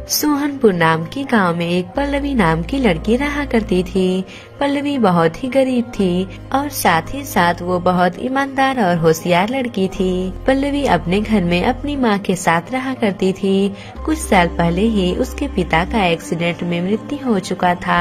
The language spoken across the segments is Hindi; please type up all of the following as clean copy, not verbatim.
सोहनपुर नाम के गांव में एक पल्लवी नाम की लड़की रहा करती थी। पल्लवी बहुत ही गरीब थी और साथ ही साथ वो बहुत ईमानदार और होशियार लड़की थी। पल्लवी अपने घर में अपनी माँ के साथ रहा करती थी। कुछ साल पहले ही उसके पिता का एक्सीडेंट में मृत्यु हो चुका था।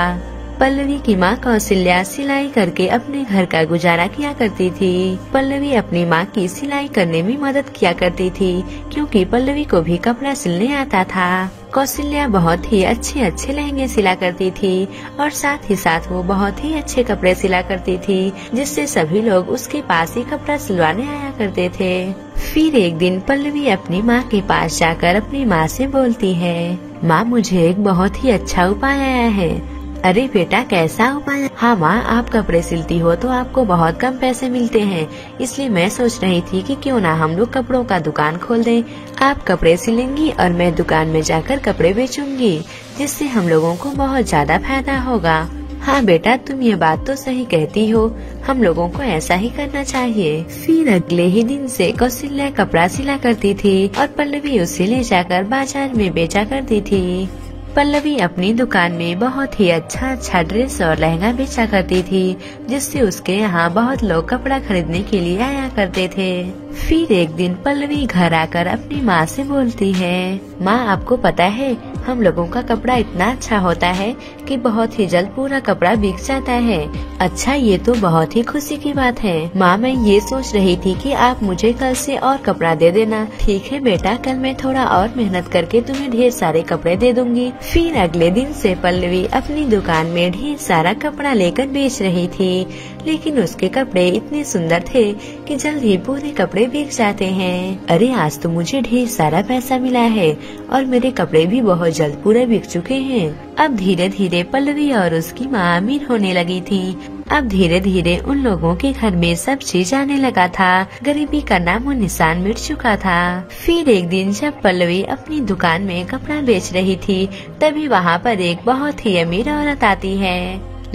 पल्लवी की माँ कौशल्या सिलाई करके अपने घर का गुजारा किया करती थी। पल्लवी अपनी माँ की सिलाई करने में मदद किया करती थी, क्योंकि पल्लवी को भी कपड़ा सिलने आता था। कौशल्या बहुत ही अच्छे अच्छे लहंगे सिला करती थी और साथ ही साथ वो बहुत ही अच्छे कपड़े सिला करती थी, जिससे सभी लोग उसके पास ही कपड़ा सिलवाने आया करते थे। फिर एक दिन पल्लवी अपनी माँ के पास जाकर अपनी माँ से बोलती है, माँ मुझे एक बहुत ही अच्छा उपाय आया है। अरे बेटा, कैसा उपाय? हाँ माँ, आप कपड़े सिलती हो तो आपको बहुत कम पैसे मिलते हैं, इसलिए मैं सोच रही थी कि क्यों ना हम लोग कपड़ों का दुकान खोल दें। आप कपड़े सिलेंगी और मैं दुकान में जाकर कपड़े बेचूंगी, जिससे हम लोगों को बहुत ज्यादा फायदा होगा। हाँ बेटा, तुम ये बात तो सही कहती हो, हम लोगों को ऐसा ही करना चाहिए। फिर अगले ही दिन से कौशल्या कपड़ा सिला करती थी और पल्लवी उसे ले जाकर बाजार में बेचा करती थी। पल्लवी अपनी दुकान में बहुत ही अच्छा ड्रेस और लहंगा बेचा करती थी, जिससे उसके यहाँ बहुत लोग कपड़ा खरीदने के लिए आया करते थे। फिर एक दिन पल्लवी घर आकर अपनी माँ से बोलती है, माँ आपको पता है हम लोगों का कपड़ा इतना अच्छा होता है कि बहुत ही जल्द पूरा कपड़ा बिक जाता है। अच्छा, ये तो बहुत ही खुशी की बात है। माँ मैं ये सोच रही थी कि आप मुझे कल से और कपड़ा दे देना। ठीक है बेटा, कल मैं थोड़ा और मेहनत करके तुम्हें ढेर सारे कपड़े दे दूंगी। फिर अगले दिन से पल्लवी अपनी दुकान में ढेर सारा कपड़ा लेकर बेच रही थी, लेकिन उसके कपड़े इतने सुंदर थे कि जल्द ही पूरे कपड़े बिक जाते हैं। अरे आज तो मुझे ढेर सारा पैसा मिला है और मेरे कपड़े भी बहुत जल्द पूरे बिक चुके हैं। अब धीरे धीरे पल्लवी और उसकी माँ अमीर होने लगी थी। अब धीरे धीरे उन लोगों के घर में सब चीज आने लगा था। गरीबी का नामो निशान मिट चुका था। फिर एक दिन जब पल्लवी अपनी दुकान में कपड़ा बेच रही थी, तभी वहाँ पर एक बहुत ही अमीर औरत आती है।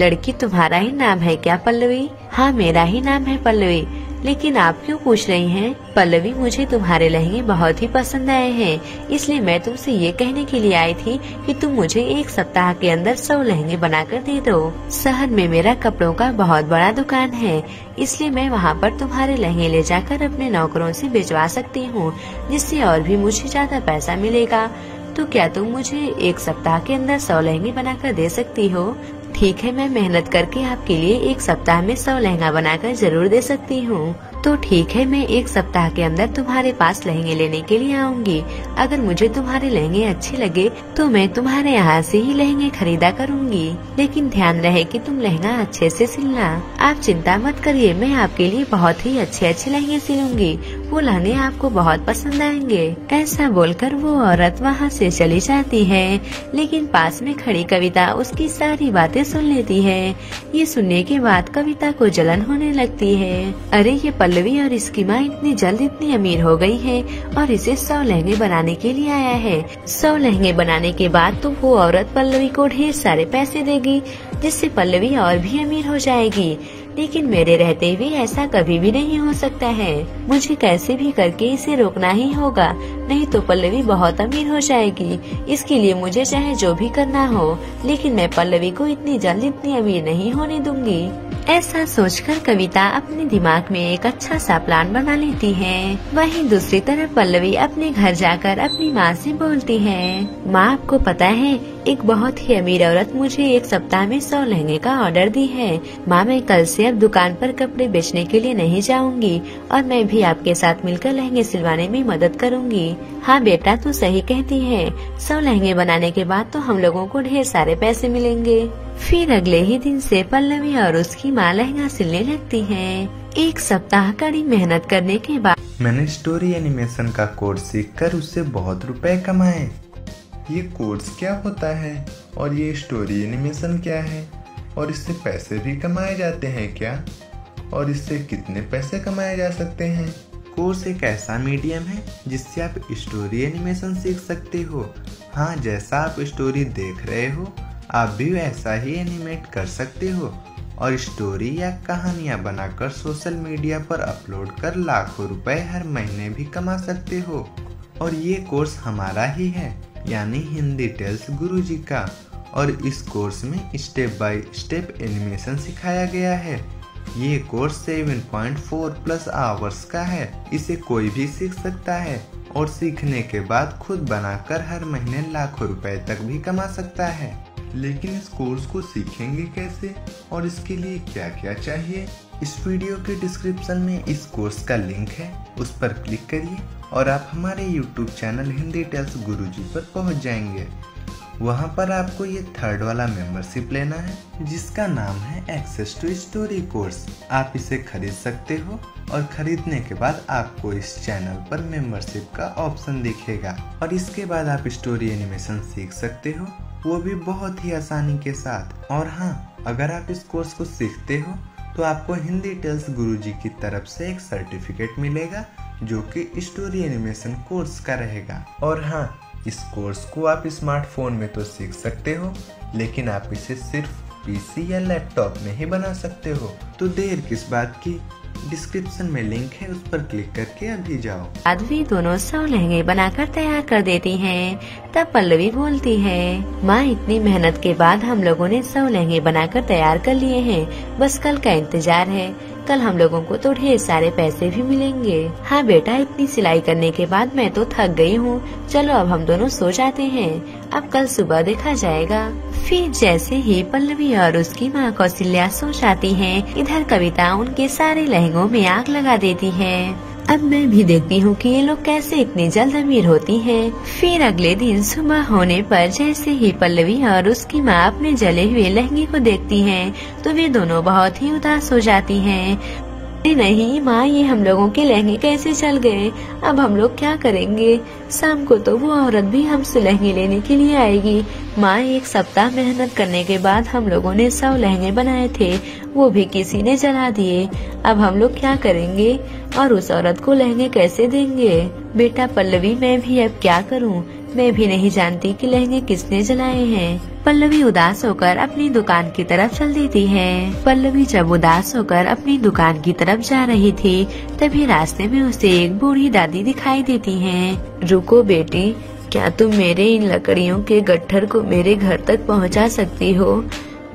लड़की, तुम्हारा ही नाम है क्या पल्लवी? हाँ मेरा ही नाम है पल्लवी, लेकिन आप क्यों पूछ रही हैं? पल्लवी, मुझे तुम्हारे लहंगे बहुत ही पसंद आए हैं, इसलिए मैं तुमसे ये कहने के लिए आई थी कि तुम मुझे एक सप्ताह के अंदर 100 लहंगे बनाकर दे दो। शहर में मेरा कपड़ों का बहुत बड़ा दुकान है, इसलिए मैं वहाँ पर तुम्हारे लहंगे ले जाकर अपने नौकरों से बेचवा सकती हूँ, जिससे और भी मुझे ज्यादा पैसा मिलेगा। तो क्या तुम मुझे एक सप्ताह के अंदर 100 लहंगे बनाकर दे सकती हो? ठीक है, मैं मेहनत करके आपके लिए एक सप्ताह में 100 लहंगा बनाकर जरूर दे सकती हूँ। तो ठीक है, मैं एक सप्ताह के अंदर तुम्हारे पास लहंगे लेने के लिए आऊंगी। अगर मुझे तुम्हारे लहंगे अच्छे लगे तो मैं तुम्हारे यहाँ से ही लहंगे खरीदा करूंगी, लेकिन ध्यान रहे कि तुम लहंगा अच्छे से सिलना। आप चिंता मत करिए, मैं आपके लिए बहुत ही अच्छे अच्छे लहंगे सिलूंगी। वो लहंगे आपको बहुत पसंद आएंगे। ऐसा बोलकर वो औरत वहाँ से चली जाती है, लेकिन पास में खड़ी कविता उसकी सारी बातें सुन लेती है। ये सुनने के बाद कविता को जलन होने लगती है। अरे ये पल्लवी और इसकी माँ इतनी जल्द इतनी अमीर हो गई है और इसे 100 लहंगे बनाने के लिए आया है। 100 लहंगे बनाने के बाद तो वो औरत पल्लवी को ढेर सारे पैसे देगी, जिससे पल्लवी और भी अमीर हो जाएगी। लेकिन मेरे रहते हुए ऐसा कभी भी नहीं हो सकता है। मुझे कैसे भी करके इसे रोकना ही होगा, नहीं तो पल्लवी बहुत अमीर हो जाएगी। इसके लिए मुझे चाहे जो भी करना हो, लेकिन मैं पल्लवी को इतनी जल्द इतनी अमीर नहीं होने दूंगी। ऐसा सोचकर कविता अपने दिमाग में एक अच्छा सा प्लान बना लेती है। वहीं दूसरी तरफ पल्लवी अपने घर जाकर अपनी माँ से बोलती है, माँ आपको पता है एक बहुत ही अमीर औरत मुझे एक सप्ताह में 100 लहंगे का ऑर्डर दी है। माँ मैं कल से अब दुकान पर कपड़े बेचने के लिए नहीं जाऊंगी और मैं भी आपके साथ मिलकर लहंगे सिलवाने में मदद करूंगी। हाँ बेटा, तू सही कहती है। 100 लहंगे बनाने के बाद तो हम लोगों को ढेर सारे पैसे मिलेंगे। फिर अगले ही दिन से पल्लवी और उसकी माँ लहंगा सिलने लगती है। एक सप्ताह कड़ी मेहनत करने के बाद मैंने स्टोरी एनिमेशन का कोर्स सीखकर उससे बहुत रुपए कमाए। ये कोर्स क्या होता है और ये स्टोरी एनिमेशन क्या है और इससे पैसे भी कमाए जाते हैं क्या, और इससे कितने पैसे कमाए जा सकते हैं? कोर्स एक ऐसा मीडियम है जिससे आप स्टोरी एनिमेशन सीख सकते हो। हाँ, जैसा आप स्टोरी देख रहे हो आप भी वैसा ही एनिमेट कर सकते हो और स्टोरी या कहानियाँ बनाकर सोशल मीडिया पर अपलोड कर लाखों रुपए हर महीने भी कमा सकते हो। और ये कोर्स हमारा ही है। यानी हिंदी टेल्स गुरुजी का। और इस कोर्स में स्टेप बाय स्टेप एनिमेशन सिखाया गया है। ये कोर्स 7.4+ आवर्स का है। इसे कोई भी सीख सकता है और सीखने के बाद खुद बनाकर हर महीने लाखों रुपए तक भी कमा सकता है। लेकिन इस कोर्स को सीखेंगे कैसे और इसके लिए क्या क्या चाहिए? इस वीडियो के डिस्क्रिप्शन में इस कोर्स का लिंक है, उस पर क्लिक करिए और आप हमारे YouTube चैनल हिंदी टेल्स गुरुजी पर पहुंच जाएंगे। वहां पर आपको ये 3rd वाला मेंबरशिप लेना है जिसका नाम है एक्सेस टू स्टोरी कोर्स। आप इसे खरीद सकते हो और खरीदने के बाद आपको इस चैनल पर मेंबरशिप का ऑप्शन दिखेगा और इसके बाद आप स्टोरी एनिमेशन सीख सकते हो, वो भी बहुत ही आसानी के साथ। और हाँ, अगर आप इस कोर्स को सीखते हो तो आपको हिंदी टेल्स गुरुजी की तरफ से एक सर्टिफिकेट मिलेगा जो कि स्टोरी एनिमेशन कोर्स का रहेगा। और हाँ, इस कोर्स को आप स्मार्टफोन में तो सीख सकते हो, लेकिन आप इसे सिर्फ पीसी या लैपटॉप में ही बना सकते हो। तो देर किस बात की, डिस्क्रिप्शन में लिंक है, उस पर क्लिक करके अभी जाओ। आदमी दोनों 100 लहंगे बनाकर तैयार कर देती हैं। तब पल्लवी बोलती है, माँ इतनी मेहनत के बाद हम लोगों ने 100 लहंगे बनाकर तैयार कर लिए हैं। बस कल का इंतजार है। कल हम लोगों को तो ढेर सारे पैसे भी मिलेंगे। हाँ बेटा, इतनी सिलाई करने के बाद मैं तो थक गई हूँ। चलो अब हम दोनों सो जाते हैं, अब कल सुबह देखा जाएगा। फिर जैसे ही पल्लवी और उसकी माँ कौशल्या सो जाती हैं, इधर कविता उनके सारे लहंगों में आग लगा देती है। अब मैं भी देखती हूँ कि ये लोग कैसे इतनी जल्द अमीर होती हैं। फिर अगले दिन सुबह होने पर जैसे ही पल्लवी और उसकी माँ अपने जले हुए लहंगे को देखती हैं, तो वे दोनों बहुत ही उदास हो जाती हैं। नहीं माँ, ये हम लोगों के लहंगे कैसे चल गए? अब हम लोग क्या करेंगे? शाम को तो वो औरत भी हमसे लहंगे लेने के लिए आएगी। माँ, 1 सप्ताह मेहनत करने के बाद हम लोगों ने 100 लहंगे बनाए थे, वो भी किसी ने जला दिए। अब हम लोग क्या करेंगे और उस औरत को लहंगे कैसे देंगे? बेटा पल्लवी, मैं भी अब क्या करूँ? मैं भी नहीं जानती कि लहंगे किसने जलाए हैं। पल्लवी उदास होकर अपनी दुकान की तरफ चल देती है। पल्लवी जब उदास होकर अपनी दुकान की तरफ जा रही थी, तभी रास्ते में उसे एक बूढ़ी दादी दिखाई देती है। रुको बेटी, क्या तुम मेरे इन लकड़ियों के गट्ठर को मेरे घर तक पहुंचा सकती हो?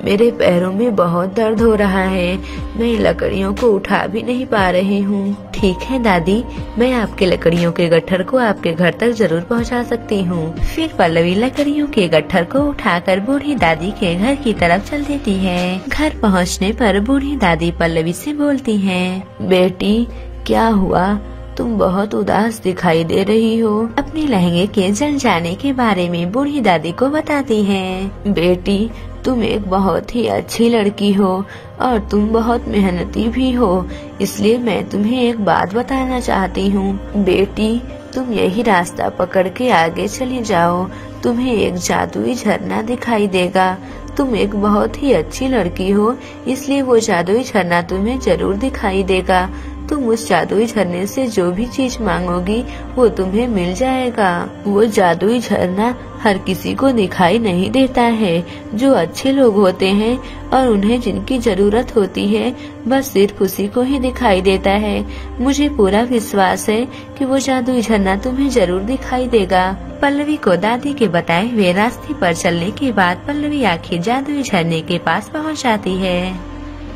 मेरे पैरों में बहुत दर्द हो रहा है, मैं लकड़ियों को उठा भी नहीं पा रही हूँ। ठीक है दादी, मैं आपके लकड़ियों के गट्ठर को आपके घर तक जरूर पहुँचा सकती हूँ। फिर पल्लवी लकड़ियों के गट्ठर को उठाकर बूढ़ी दादी के घर की तरफ चल देती है। घर पहुँचने पर बूढ़ी दादी पल्लवी से बोलती है, बेटी क्या हुआ? तुम बहुत उदास दिखाई दे रही हो। अपने लहंगे के जल जाने के बारे में बूढ़ी दादी को बताती है। बेटी, तुम एक बहुत ही अच्छी लड़की हो और तुम बहुत मेहनती भी हो, इसलिए मैं तुम्हें एक बात बताना चाहती हूँ। बेटी, तुम यही रास्ता पकड़ के आगे चली जाओ, तुम्हें एक जादुई झरना दिखाई देगा। तुम एक बहुत ही अच्छी लड़की हो, इसलिए वो जादुई झरना तुम्हें जरूर दिखाई देगा। तुम उस जादुई झरने से जो भी चीज मांगोगी वो तुम्हें मिल जाएगा। वो जादुई झरना हर किसी को दिखाई नहीं देता है। जो अच्छे लोग होते हैं और उन्हें जिनकी जरूरत होती है, बस सिर्फ उसी को ही दिखाई देता है। मुझे पूरा विश्वास है कि वो जादुई झरना तुम्हें जरूर दिखाई देगा। पल्लवी को दादी के बताए हुए रास्ते पर चलने के बाद पल्लवी आखिर जादुई झरने के पास पहुंच जाती है।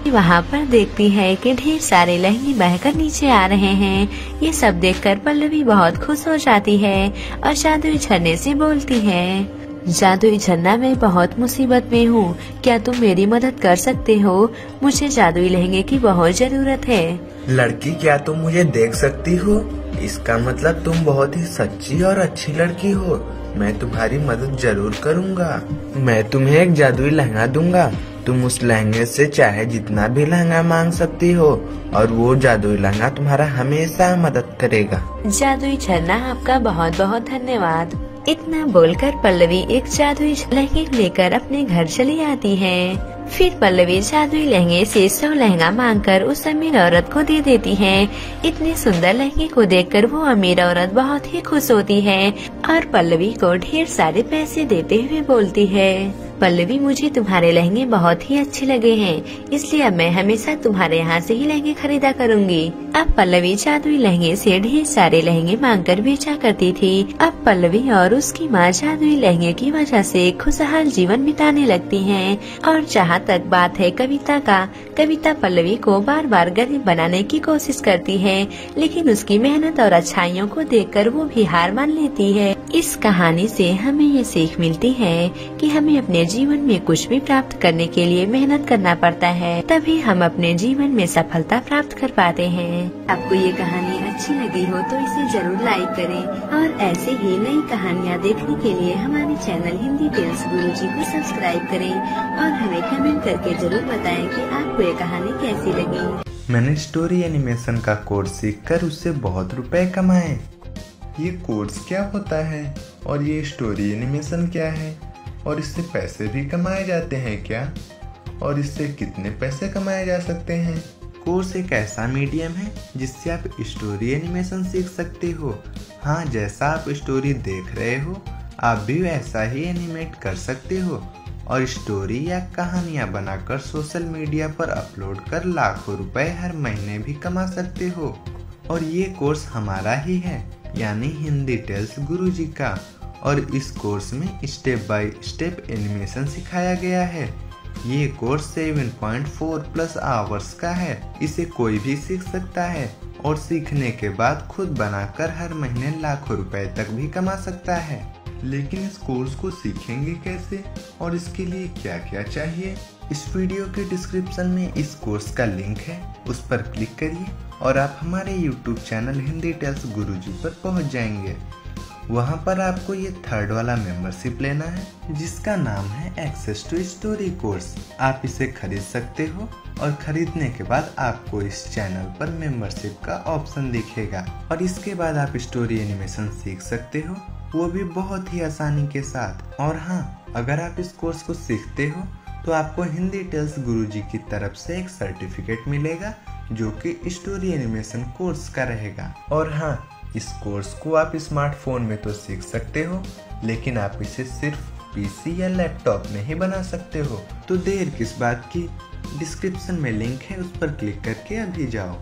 वहाँ पर देखती है कि ढेर सारे लहंगे बहकर नीचे आ रहे हैं। ये सब देखकर पल्लवी बहुत खुश हो जाती है और जादुई झरने से बोलती है, जादुई झरना, मैं बहुत मुसीबत में हूँ, क्या तुम मेरी मदद कर सकते हो? मुझे जादुई लहंगे की बहुत जरूरत है। लड़की, क्या तुम मुझे देख सकती हो? इसका मतलब तुम बहुत ही सच्ची और अच्छी लड़की हो। मैं तुम्हारी मदद जरूर करूँगा। मैं तुम्हें एक जादुई लहंगा दूंगा। तुम उस लहंगे से चाहे जितना भी लहंगा मांग सकती हो और वो जादुई लहंगा तुम्हारा हमेशा मदद करेगा। जादुई झरना, आपका बहुत बहुत धन्यवाद। इतना बोलकर पल्लवी एक जादुई लहंगे लेकर अपने घर चली आती है। फिर पल्लवी जादुई लहंगे से 100 लहंगा मांगकर उस अमीर औरत को दे देती है। इतने सुंदर लहंगे को देखकर वो अमीर औरत बहुत ही खुश होती है और पल्लवी को ढेर सारे पैसे देते हुए बोलती है, पल्लवी, मुझे तुम्हारे लहंगे बहुत ही अच्छे लगे हैं, इसलिए अब मैं हमेशा तुम्हारे यहाँ से ही लहंगे खरीदा करूँगी। अब पल्लवी जादुई लहंगे से ढेर सारे लहंगे मांगकर बेचा करती थी। अब पल्लवी और उसकी माँ जादुई लहंगे की वजह से खुशहाल जीवन बिताने लगती हैं। और जहाँ तक बात है कविता का, कविता पल्लवी को बार बार गरीब बनाने की कोशिश करती है, लेकिन उसकी मेहनत और अच्छाइयों को देखकर वो भी हार मान लेती है। इस कहानी से हमें ये सीख मिलती है कि हमें अपने जीवन में कुछ भी प्राप्त करने के लिए मेहनत करना पड़ता है, तभी हम अपने जीवन में सफलता प्राप्त कर पाते हैं। आपको ये कहानी अच्छी लगी हो तो इसे जरूर लाइक करें और ऐसे ही नई कहानियाँ देखने के लिए हमारे चैनल हिंदी टेल्स गुरुजी को सब्सक्राइब करें और हमें कमेंट करके जरूर बताएं कि आपको ये कहानी कैसी लगी। मैंने स्टोरी एनिमेशन का कोर्स सीखकर उससे बहुत रुपए कमाए। ये कोर्स क्या होता है और ये स्टोरी एनिमेशन क्या है और इससे पैसे भी कमाए जाते हैं क्या, और इससे कितने पैसे कमाए जा सकते हैं? कोर्स एक ऐसा मीडियम है जिससे आप स्टोरी एनिमेशन सीख सकते हो। हाँ, जैसा आप स्टोरी देख रहे हो आप भी वैसा ही एनिमेट कर सकते हो और स्टोरी या कहानियाँ बनाकर सोशल मीडिया पर अपलोड कर लाखों रुपए हर महीने भी कमा सकते हो। और ये कोर्स हमारा ही है, यानी हिंदी टेल्स गुरुजी का। और इस कोर्स में स्टेप बाय स्टेप एनिमेशन सिखाया गया है। ये कोर्स 7.4+ आवर्स का है। इसे कोई भी सीख सकता है और सीखने के बाद खुद बनाकर हर महीने लाखों रुपए तक भी कमा सकता है। लेकिन इस कोर्स को सीखेंगे कैसे और इसके लिए क्या क्या चाहिए? इस वीडियो के डिस्क्रिप्शन में इस कोर्स का लिंक है, उस पर क्लिक करिए और आप हमारे YouTube चैनल हिंदी टेल्स गुरुजी पर पहुंच जाएंगे। वहां पर आपको ये 3rd वाला मेंबरशिप लेना है जिसका नाम है एक्सेस टू स्टोरी कोर्स। आप इसे खरीद सकते हो और खरीदने के बाद आपको इस चैनल पर मेंबरशिप का ऑप्शन दिखेगा और इसके बाद आप स्टोरी एनिमेशन सीख सकते हो, वो भी बहुत ही आसानी के साथ। और हाँ, अगर आप इस कोर्स को सीखते हो तो आपको हिंदी टेल्स गुरुजी की तरफ से एक सर्टिफिकेट मिलेगा जो कि स्टोरी एनिमेशन कोर्स का रहेगा। और हाँ, इस कोर्स को आप स्मार्टफोन में तो सीख सकते हो, लेकिन आप इसे सिर्फ पीसी या लैपटॉप में ही बना सकते हो। तो देर किस बात की, डिस्क्रिप्शन में लिंक है, उस पर क्लिक करके अभी जाओ।